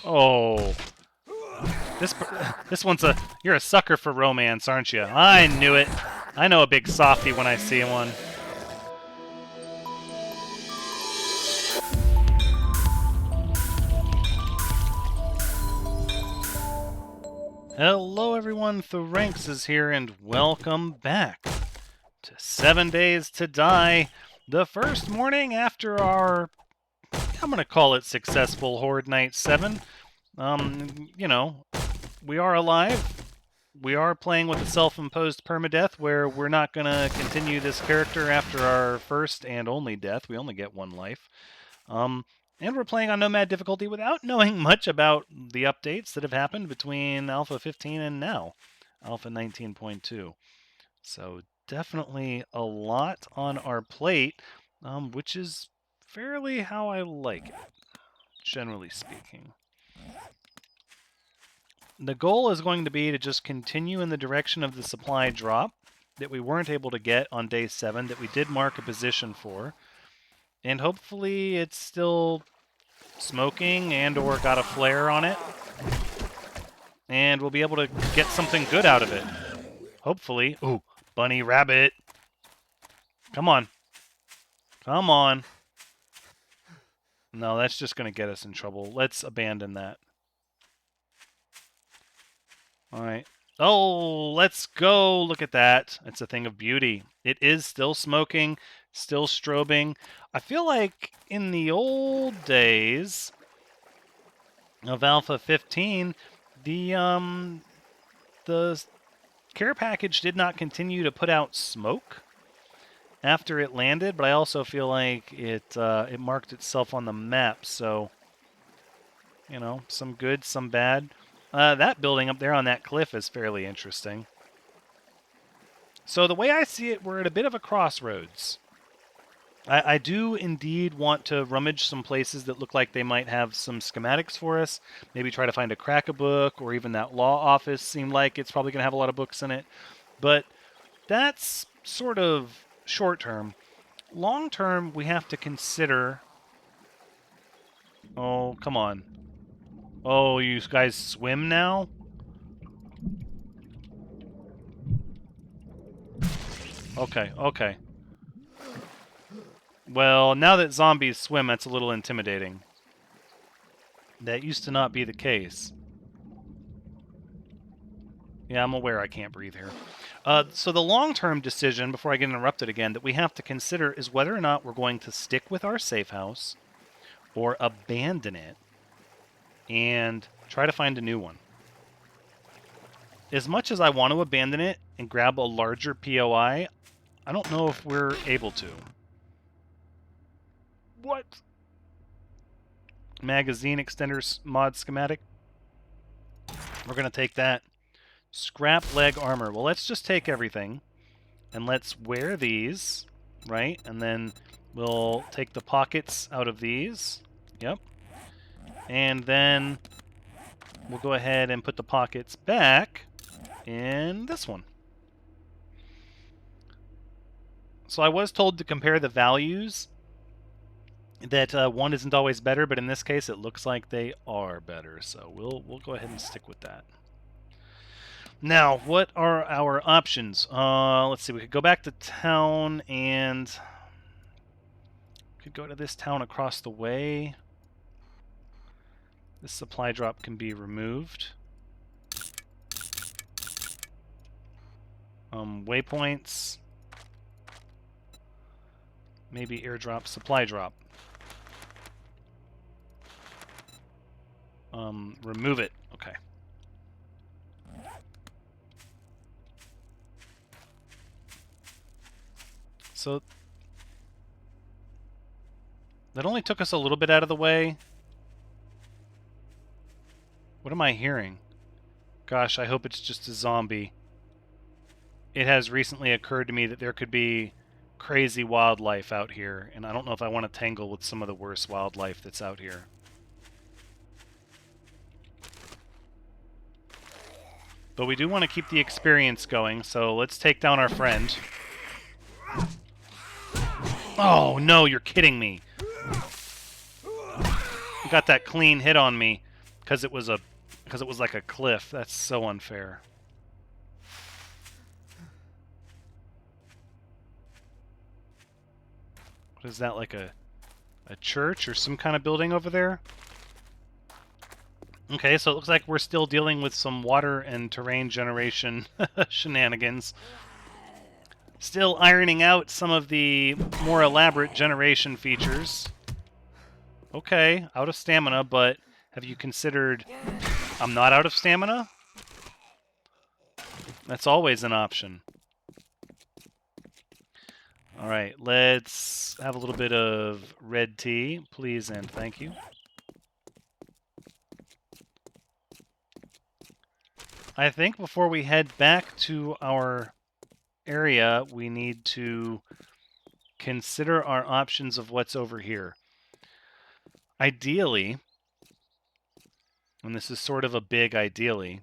Oh. This one's you're a sucker for romance, aren't you? I knew it. I know a big softie when I see one. Hello everyone, Ranks is here, and welcome back to 7 Days to Die, the first morning after our, I'm going to call it successful Horde Night 7. You know, we are alive. We are playing with a self-imposed permadeath where we're not going to continue this character after our first and only death. We only get one life. And we're playing on Nomad difficulty without knowing much about the updates that have happened between Alpha 15 and now, Alpha 19.2. So definitely a lot on our plate, which is fairly how I like it, generally speaking. The goal is going to be to just continue in the direction of the supply drop that we weren't able to get on day 7, that we did mark a position for. And hopefully it's still smoking and or got a flare on it. And we'll be able to get something good out of it. Hopefully. Ooh, bunny rabbit. Come on. Come on. No, that's just going to get us in trouble. Let's abandon that. Alright. Oh, let's go. Look at that. It's a thing of beauty. It is still smoking, still strobing. I feel like in the old days of Alpha 15, the care package did not continue to put out smoke after it landed, but I also feel like it marked itself on the map, so, you know, some good, some bad. That building up there on that cliff is fairly interesting. So the way I see it, we're at a bit of a crossroads. I do indeed want to rummage some places that look like they might have some schematics for us. Maybe try to find a crack-a-book, or even that law office seemed like it's probably going to have a lot of books in it. But that's sort of short-term. Long-term, we have to consider... Oh, come on. Oh, you guys swim now? Okay, okay. Well, now that zombies swim, that's a little intimidating. That used to not be the case. Yeah, I'm aware I can't breathe here. So the long-term decision, before I get interrupted again, that we have to consider is whether or not we're going to stick with our safe house or abandon it and try to find a new one. As much as I want to abandon it and grab a larger POI, I don't know if we're able to. What? Magazine extender mod schematic. We're going to take that. Scrap leg armor. Well, let's just take everything and let's wear these, right? And then we'll take the pockets out of these. Yep. And then we'll go ahead and put the pockets back in this one. So I was told to compare the values, that one isn't always better, but in this case it looks like they are better. So we'll go ahead and stick with that. Now, what are our options? Let's see, we could go back to town and could go to this town across the way. This supply drop can be removed. Waypoints. Maybe airdrop, supply drop. Remove it. Okay. So that only took us a little bit out of the way. What am I hearing? Gosh, I hope it's just a zombie. It has recently occurred to me that there could be crazy wildlife out here, and I don't know if I want to tangle with some of the worst wildlife that's out here. But we do want to keep the experience going, so let's take down our friend. Oh, no, you're kidding me. You got that clean hit on me. because it was like a cliff. That's so unfair. What is that, like a church or some kind of building over there? Okay, so it looks like we're still dealing with some water and terrain generation shenanigans. Still ironing out some of the more elaborate generation features. Okay, out of stamina, but have you considered I'm not out of stamina? That's always an option. Alright, let's have a little bit of red tea, please and thank you. I think before we head back to our area, we need to consider our options of what's over here. Ideally, and this is sort of a big ideally,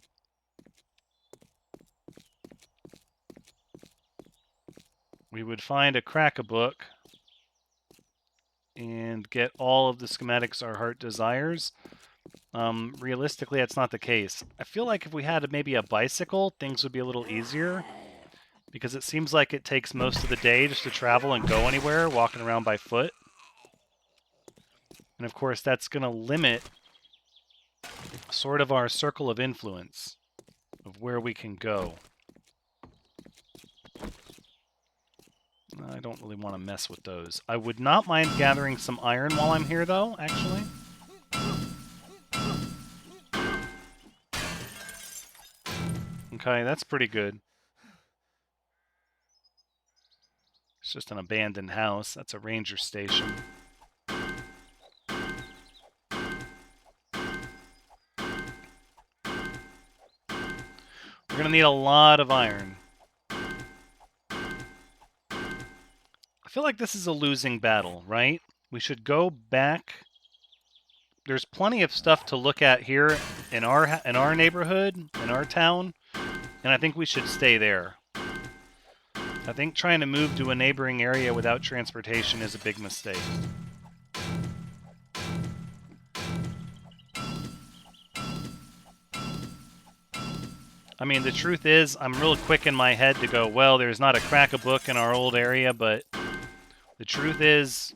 we would find a crack-a-book and get all of the schematics our heart desires. Realistically, that's not the case. I feel like if we had maybe a bicycle, things would be a little easier, because it seems like it takes most of the day just to travel and go anywhere, walking around by foot. And of course, that's going to limit sort of our circle of influence of where we can go. I don't really want to mess with those. I would not mind gathering some iron while I'm here, though, actually. Okay, that's pretty good. It's just an abandoned house. That's a ranger station. We're going to need a lot of iron. I feel like this is a losing battle, right? We should go back. There's plenty of stuff to look at here in our neighborhood, in our town, and I think we should stay there. I think trying to move to a neighboring area without transportation is a big mistake. I mean, the truth is, I'm real quick in my head to go, well, there's not a crack-a-book in our old area, but the truth is,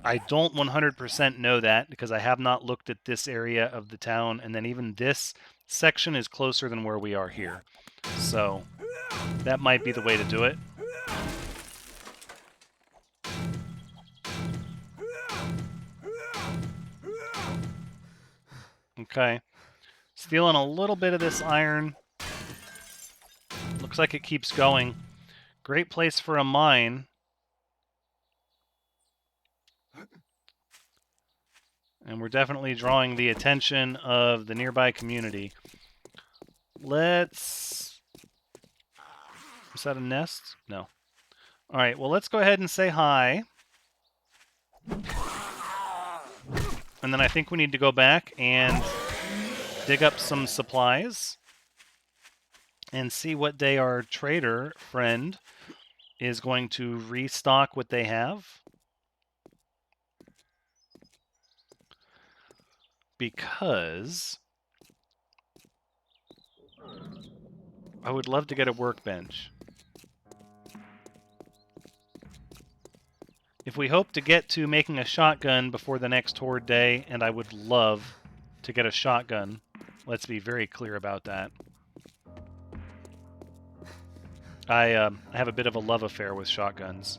I don't 100% know that, because I have not looked at this area of the town, and then even this section is closer than where we are here. So, that might be the way to do it. Okay. Stealing a little bit of this iron. Looks like it keeps going. Great place for a mine. And we're definitely drawing the attention of the nearby community. Let's... Is that a nest? No. Alright, well, let's go ahead and say hi. And then I think we need to go back and dig up some supplies and see what day our trader friend is going to restock what they have. Because I would love to get a workbench. If we hope to get to making a shotgun before the next Horde day, and I would love to get a shotgun, let's be very clear about that. I have a bit of a love affair with shotguns.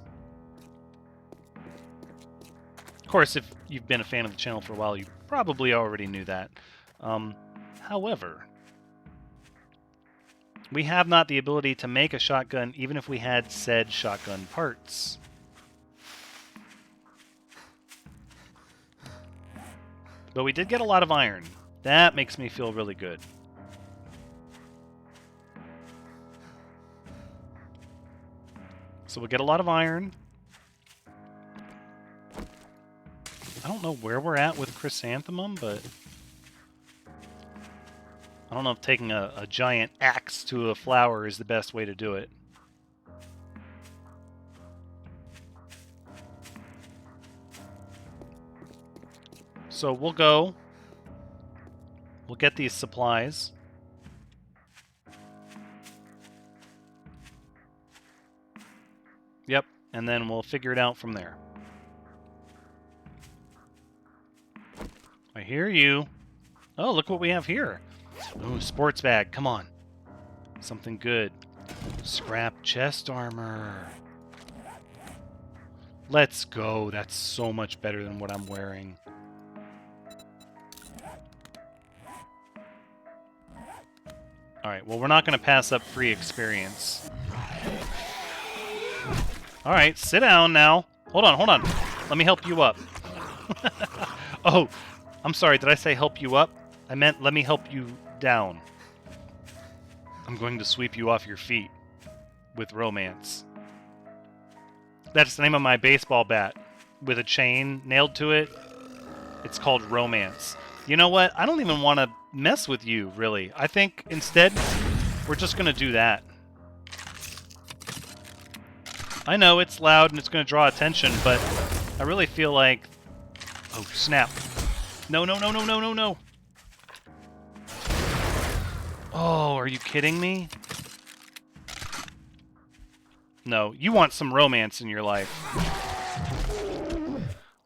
Of course, if you've been a fan of the channel for a while, you probably already knew that. However, we have not the ability to make a shotgun even if we had said shotgun parts. But we did get a lot of iron. That makes me feel really good. So we'll get a lot of iron. I don't know where we're at with Chrysanthemum, but I don't know if taking a giant axe to a flower is the best way to do it. So we'll go We'll get these supplies. Yep, and then we'll figure it out from there. I hear you. Oh, look what we have here. Ooh, sports bag. Come on. Something good. Scrap chest armor. Let's go. That's so much better than what I'm wearing. Alright, well, we're not going to pass up free experience. Alright, sit down now. Hold on, hold on. Let me help you up. Oh, I'm sorry. Did I say help you up? I meant let me help you down. I'm going to sweep you off your feet with romance. That's the name of my baseball bat with a chain nailed to it. It's called Romance. You know what? I don't even want to mess with you, really. I think instead, we're just going to do that. I know it's loud and it's going to draw attention, but I really feel like... Oh, snap. No, no, no, no, no, no, no. Oh, are you kidding me? No, you want some romance in your life.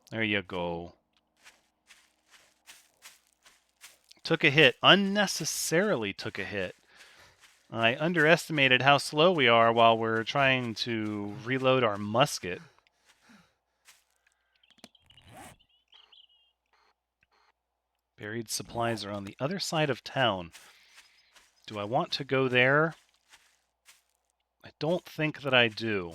There you go. Took a hit. Unnecessarily took a hit. I underestimated how slow we are while we're trying to reload our musket. Buried supplies are on the other side of town. Do I want to go there? I don't think that I do.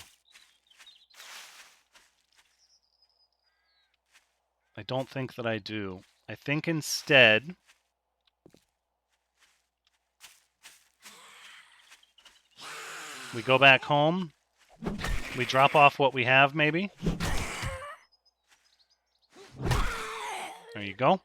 I don't think that I do. I think instead... we go back home. We drop off what we have, maybe. There you go.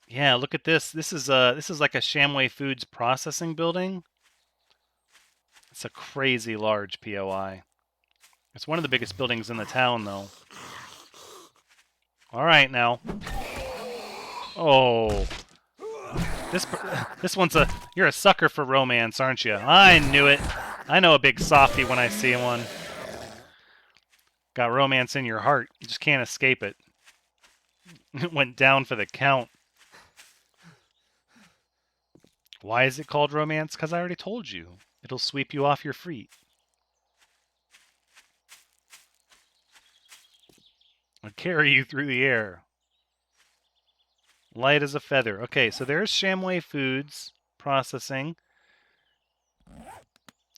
Yeah, look at this. This is like a Shamway Foods processing building. It's a crazy large POI. It's one of the biggest buildings in the town, though. All right, now. Oh. This one's a... You're a sucker for romance, aren't you? I knew it. I know a big softie when I see one. Got romance in your heart. You just can't escape it. It went down for the count. Why is it called romance? Because I already told you. It'll sweep you off your feet. I'll carry you through the air. Light as a feather. Okay, so there's Shamway Foods processing.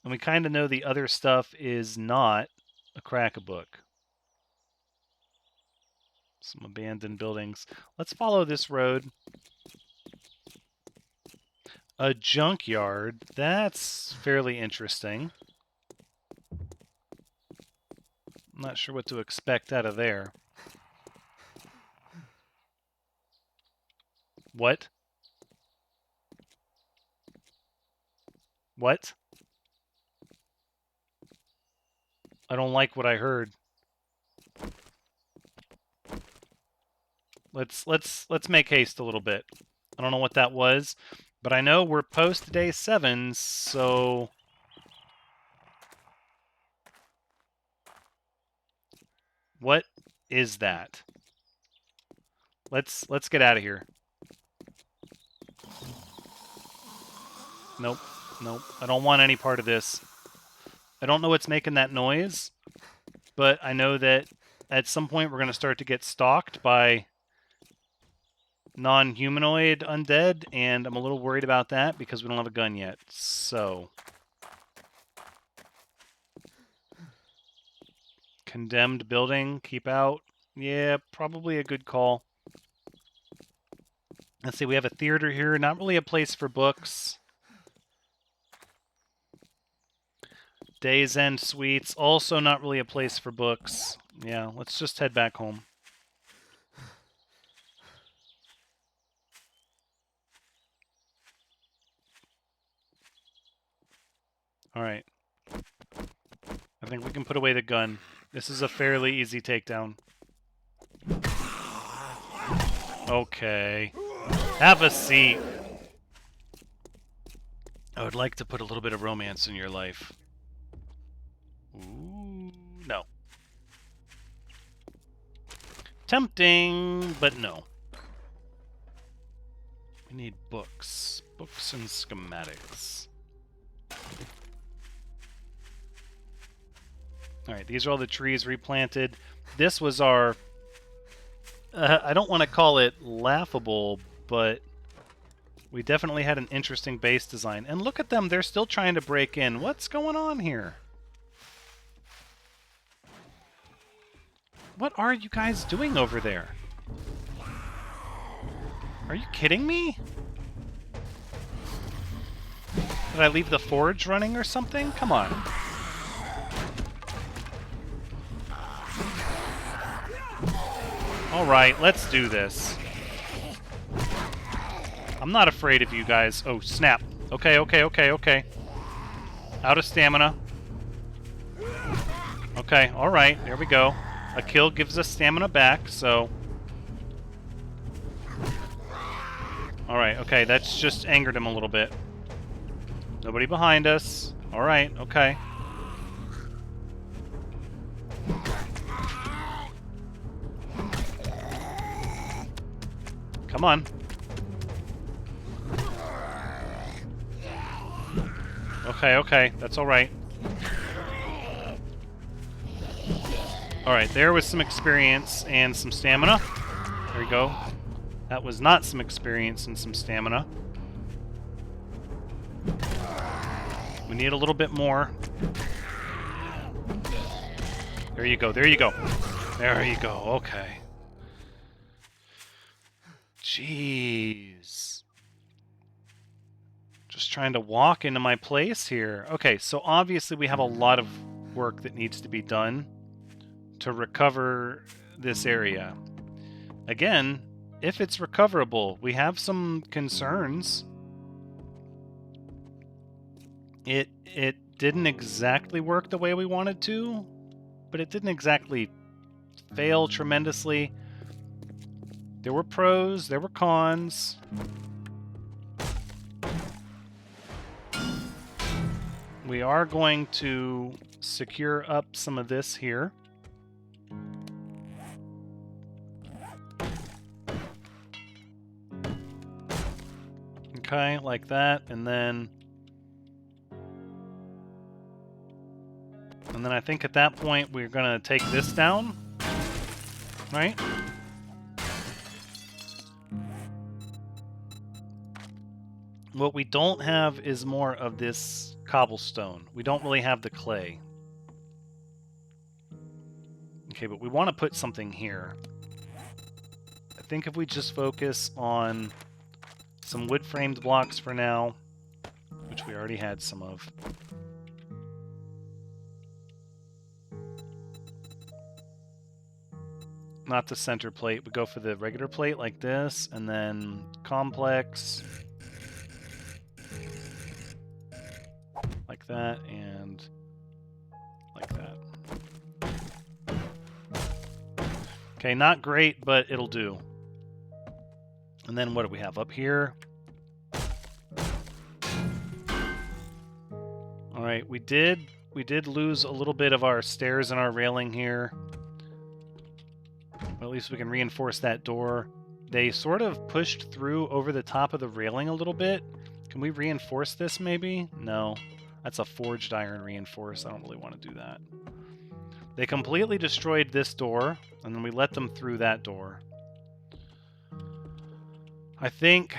And we kind of know the other stuff is not a crack-a-book. Some abandoned buildings. Let's follow this road. A junkyard. That's fairly interesting. I'm not sure what to expect out of there. What? What? I don't like what I heard. Let's make haste a little bit. I don't know what that was, but I know we're post day 7, so what is that? Let's get out of here. Nope. Nope. I don't want any part of this. I don't know what's making that noise, but I know that at some point we're going to start to get stalked by non-humanoid undead, and I'm a little worried about that because we don't have a gun yet. So, condemned building, keep out. Yeah, probably a good call. Let's see, we have a theater here, not really a place for books. Days End Suites, also not really a place for books. Yeah, let's just head back home. All right. I I think we can put away the gun. This is a fairly easy takedown. Okay. Have a seat. I would like to put a little bit of romance in your life. Ooh, no. Tempting, but no. We need books. Books and schematics. Alright, these are all the trees replanted. This was our... I don't want to call it laughable, but we definitely had an interesting base design. And look at them, they're still trying to break in. What's going on here? What are you guys doing over there? Are you kidding me? Did I leave the forge running or something? Come on. Alright, let's do this. I'm not afraid of you guys. Oh, snap. Okay, okay, okay, okay. Out of stamina. Okay, alright, there we go. A kill gives us stamina back, so... Alright, okay, that's just angered him a little bit. Nobody behind us. Alright, okay. Come on. Okay, okay, that's alright. Alright, there was some experience and some stamina. There you go. That was not some experience and some stamina. We need a little bit more. There you go, there you go. There you go, okay. Jeez. Just trying to walk into my place here. Okay, so obviously we have a lot of work that needs to be done to recover this area. Again, if it's recoverable, we have some concerns. It didn't exactly work the way we wanted to, but it didn't exactly fail tremendously. There were pros, there were cons. We are going to secure up some of this here. Okay, like that, and then I think at that point we're gonna take this down, right? What we don't have is more of this cobblestone. We don't really have the clay. Okay, but we want to put something here. I think if we just focus on some wood-framed blocks for now, which we already had some of. Not the center plate, but go for the regular plate like this, and then complex. Like that, and like that. Okay, not great, but it'll do. And then what do we have up here? Alright, we did lose a little bit of our stairs and our railing here. But at least we can reinforce that door. They sort of pushed through over the top of the railing a little bit. Can we reinforce this maybe? No. That's a forged iron reinforce. I don't really want to do that. They completely destroyed this door, and then we let them through that door. I think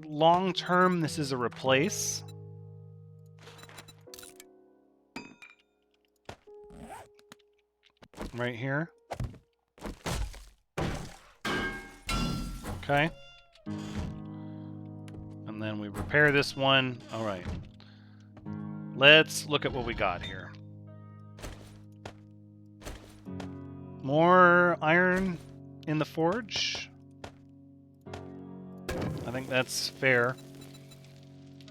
long term this is a replace. Right here. Okay. And then we repair this one. All right. Let's look at what we got here. More iron in the forge. I think that's fair.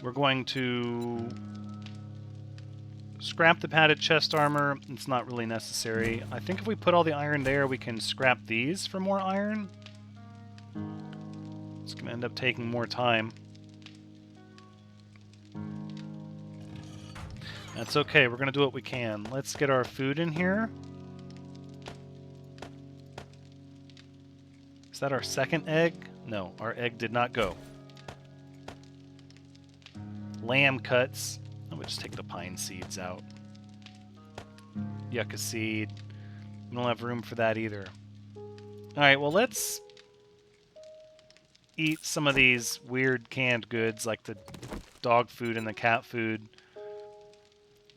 We're going to scrap the padded chest armor. It's not really necessary. I think if we put all the iron there, we can scrap these for more iron. It's going to end up taking more time. That's okay. We're going to do what we can. Let's get our food in here. Is that our second egg? No, our egg did not go. Lamb cuts. I'm going to just take the pine seeds out. Yucca seed. We don't have room for that either. Alright, well, let's eat some of these weird canned goods, like the dog food and the cat food.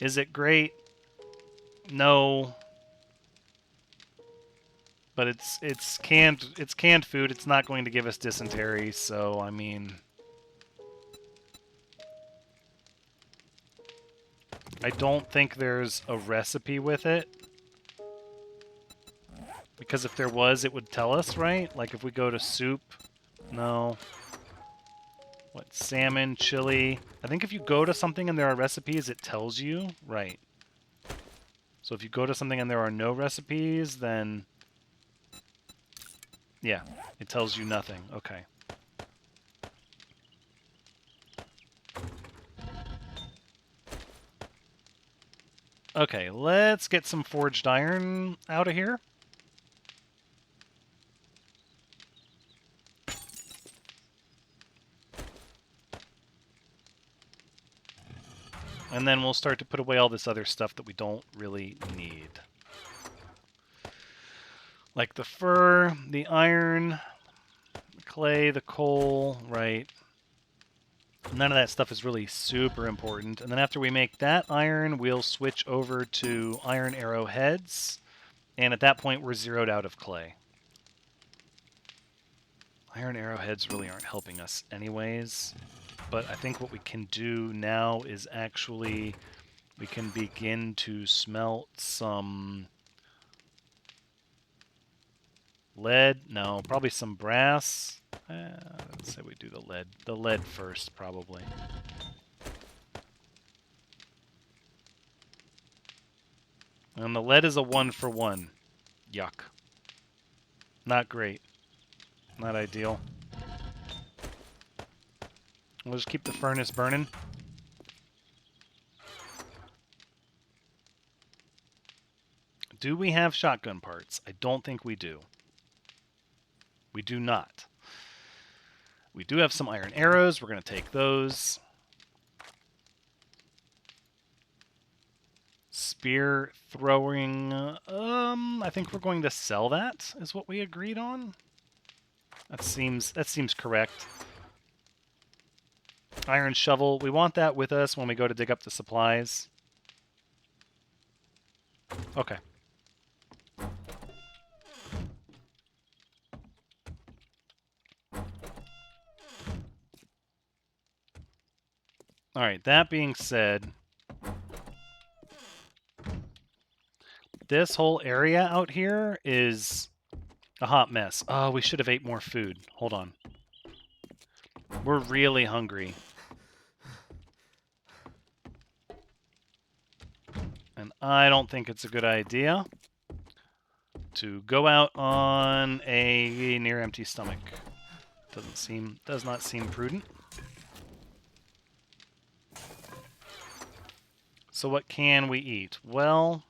Is it great? No. But it's canned food. It's not going to give us dysentery, so I mean, I don't think there's a recipe with it. Because if there was, it would tell us, right? Like if we go to soup, no. What, salmon, chili? I think if you go to something and there are recipes, it tells you, right? So if you go to something and there are no recipes, then yeah, it tells you nothing. Okay. Okay, let's get some forged iron out of here. And then we'll start to put away all this other stuff that we don't really need. Like the fur, the iron, the clay, the coal, right? None of that stuff is really super important. And then after we make that iron, we'll switch over to iron arrowheads. And at that point, we're zeroed out of clay. Iron arrowheads really aren't helping us anyways. But I think what we can do now is actually we can begin to smelt some lead. No, probably some brass. Let's say we do the lead. The lead first, probably. And the lead is a 1-for-1. Yuck. Not great. Not ideal. We'll just keep the furnace burning. Do we have shotgun parts? I don't think we do. We do not. We do have some iron arrows. We're going to take those. Spear throwing. I think we're going to sell that, is what we agreed on. That seems correct. Iron shovel. We want that with us when we go to dig up the supplies. Okay. Alright, that being said, this whole area out here is a hot mess. Oh, we should have ate more food. Hold on. We're really hungry. And I don't think it's a good idea to go out on a near empty stomach. Does not seem prudent. So what can we eat? Well,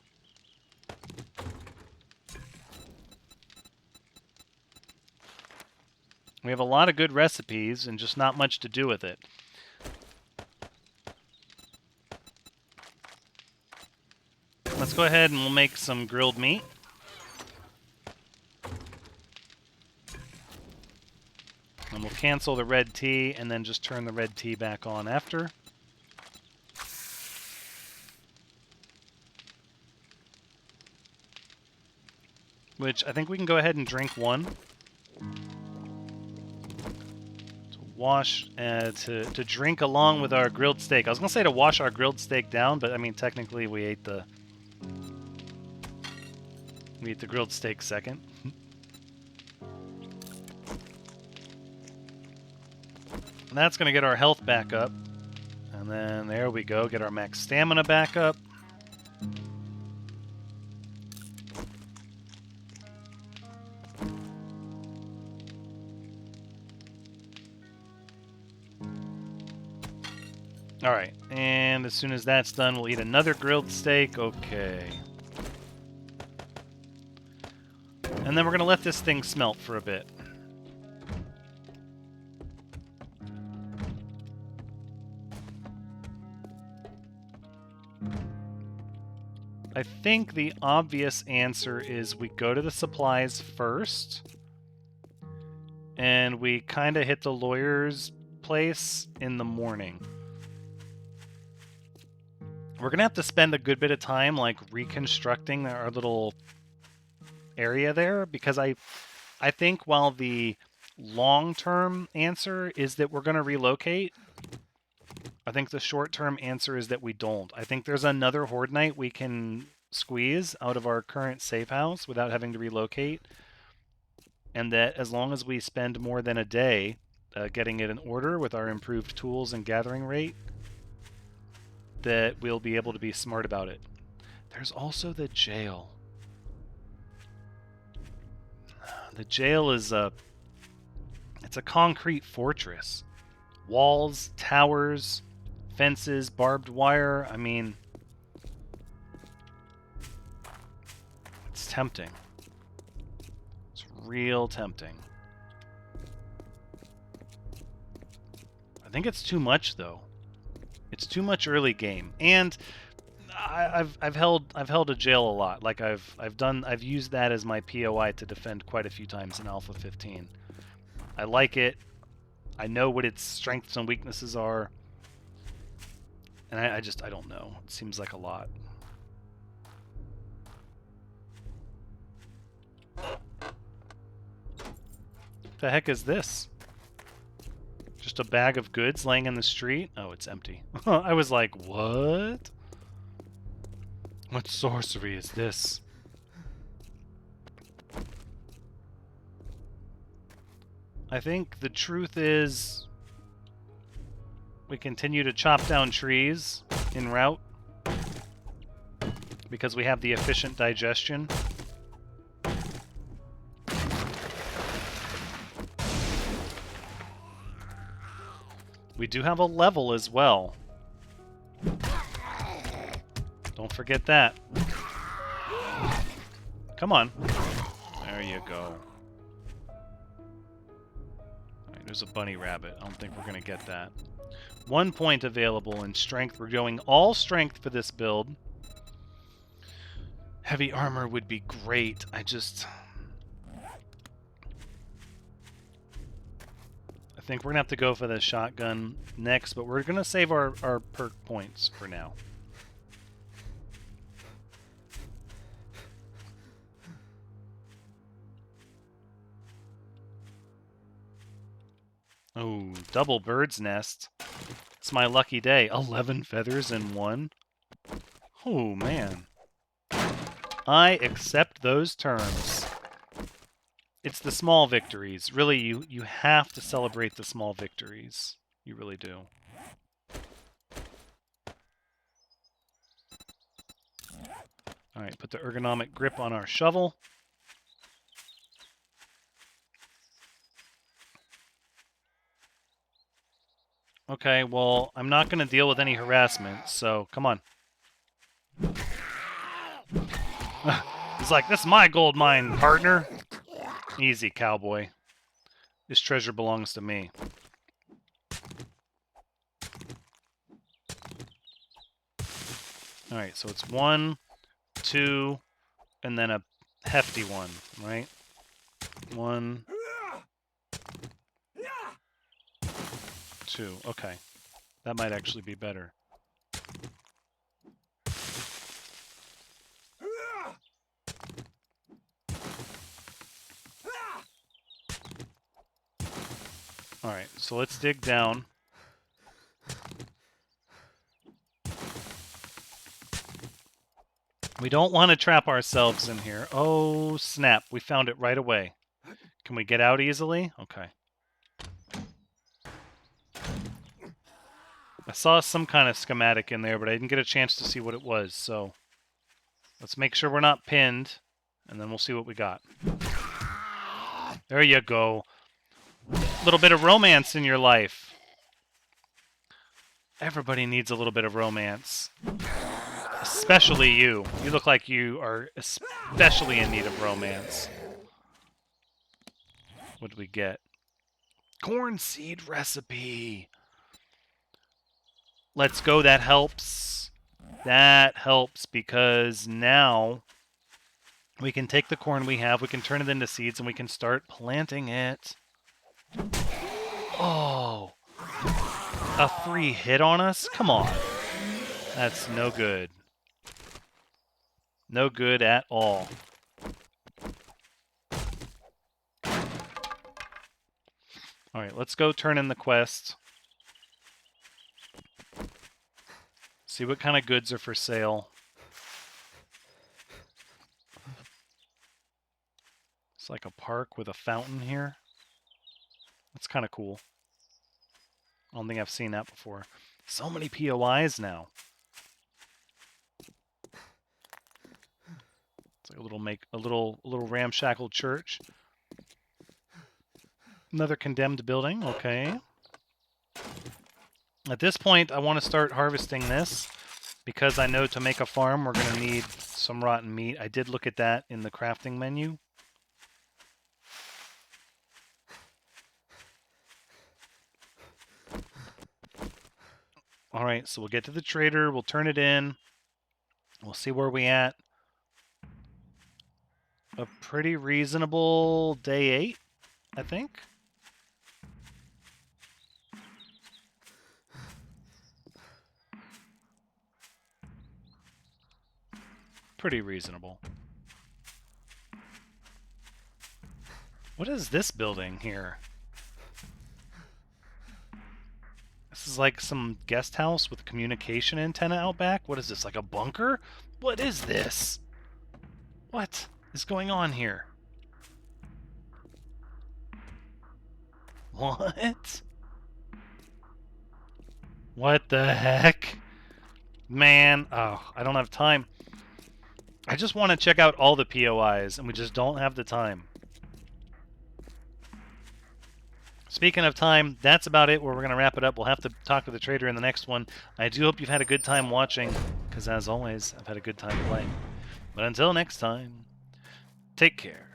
we have a lot of good recipes and just not much to do with it. Let's go ahead and we'll make some grilled meat. And we'll cancel the red tea and then just turn the red tea back on after. Which I think we can go ahead and drink one. To drink along with our grilled steak. I was going to say to wash our grilled steak down, but I mean, technically we ate the grilled steak second. And that's going to get our health back up. And then there we go, get our max stamina back up. Alright, and as soon as that's done, we'll eat another grilled steak. Okay. And then we're going to let this thing smelt for a bit. I think the obvious answer is we go to the supplies first, and we kind of hit the lawyer's place in the morning. We're going to have to spend a good bit of time, like, reconstructing our little area there, because I think while the long-term answer is that we're going to relocate, I think the short-term answer is that we don't. I think there's another Horde Night we can squeeze out of our current safe house without having to relocate, and that as long as we spend more than a day getting it in order with our improved tools and gathering rate, that we'll be able to be smart about it. There's also the jail. The jail is it's a concrete fortress. Walls, towers, fences, barbed wire. I mean, it's tempting. It's real tempting. I think it's too much, though. It's too much early game, and I've held a jail a lot. Like I've used that as my POI to defend quite a few times in Alpha 15. I like it. I know what its strengths and weaknesses are, and I don't know. It seems like a lot. What the heck is this? Just a bag of goods laying in the street? Oh, it's empty. I was like, what? What sorcery is this? I think the truth is we continue to chop down trees en route because we have the efficient digestion. We do have a level as well. Don't forget that. Come on. There you go. Alright, there's a bunny rabbit. I don't think we're going to get that. 1 point available in strength. We're going all strength for this build. Heavy armor would be great. I think we're going to have to go for the shotgun next, but we're going to save our perk points for now. Oh, double bird's nest. It's my lucky day. 11 feathers in one. Oh, man. I accept those terms. It's the small victories. Really, you have to celebrate the small victories. You really do. Alright, put the ergonomic grip on our shovel. Okay, well, I'm not going to deal with any harassment, so come on. He's like, this is my gold mine, partner. Easy, cowboy. This treasure belongs to me. Alright, so it's 1, 2, and then a hefty one, right? 1, 2. Okay. That might actually be better. Alright, so let's dig down. We don't want to trap ourselves in here. Oh, snap. We found it right away. Can we get out easily? Okay. I saw some kind of schematic in there, but I didn't get a chance to see what it was, so let's make sure we're not pinned, and then we'll see what we got. There you go. A little bit of romance in your life. Everybody needs a little bit of romance. Especially you. You look like you are especially in need of romance. What do we get? Corn seed recipe. Let's go. That helps. That helps because now we can take the corn we have, we can turn it into seeds, and we can start planting it. Oh. A free hit on us? Come on. That's no good. No good at all. Alright, let's go turn in the quest. See what kind of goods are for sale. It's like a park with a fountain here. That's kind of cool. I don't think I've seen that before. So many POIs now. It's like a little ramshackle church. Another condemned building. Okay. At this point, I want to start harvesting this because I know to make a farm, we're going to need some rotten meat. I did look at that in the crafting menu. All right, so we'll get to the trader. We'll turn it in. We'll see where we at. A pretty reasonable day 8, I think. Pretty reasonable. What is this building here? This is like some guest house with communication antenna out back. What is this, like a bunker? What is this? What is going on here? What? What the heck? Man, oh, I don't have time. I just want to check out all the POIs, and we just don't have the time. Speaking of time, that's about it where we're going to wrap it up. We'll have to talk to the trader in the next one. I do hope you've had a good time watching, because as always, I've had a good time playing. But until next time, take care.